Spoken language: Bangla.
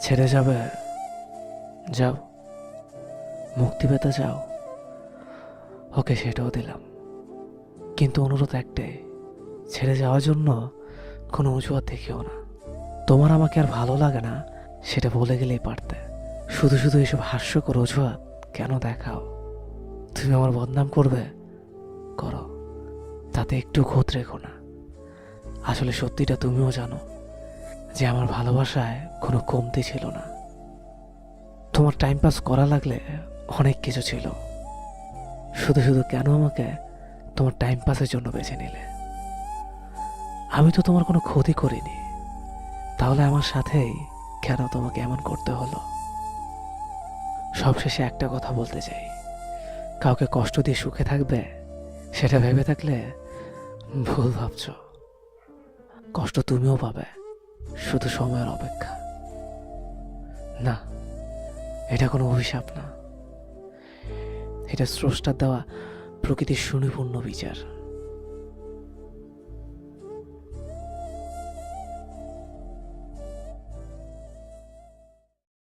ছেড়ে যাবে? যাও, মুক্তি পেতে যাও। ওকে, সেটাও দিলাম, কিন্তু অনুরোধ একটাই, ছেড়ে যাওয়ার জন্য কোনো অজুহাত দেখিও না। তোমার আমাকে আর ভালো লাগে না সেটা বলে গেলেই পারতে। শুধু শুধু এসব হাস্যকর অজুহাত কেন দেখাও? তুমি আমার বদনাম করবে, করো, তাতে একটু খোঁত রেখো না। আসলে সত্যিটা তুমিও জানো যে আমার ভালোবাসায় কোনো কমতি ছিল না। তোমার টাইম পাস করা লাগলে অনেক কিছু ছিল, শুধু শুধু কেন আমাকে তোমার টাইম পাসের জন্য বেছে নিলে? আমি তো তোমার কোনো ক্ষতি করিনি, তাহলে আমার সাথেই কেন তোমাকে এমন করতে হলো? সবশেষে একটা কথা বলতে চাই, কাউকে কষ্ট দিয়ে সুখে থাকবে সেটা ভেবে থাকলে ভুল ভাবছ। কষ্ট তুমিও পাবে, শুধু সময়ের অপেক্ষা। না, এটা কোনো অভিশাপ না, এটা স্রষ্টার দেওয়া প্রকৃতির সুনিপুণ্য বিচার।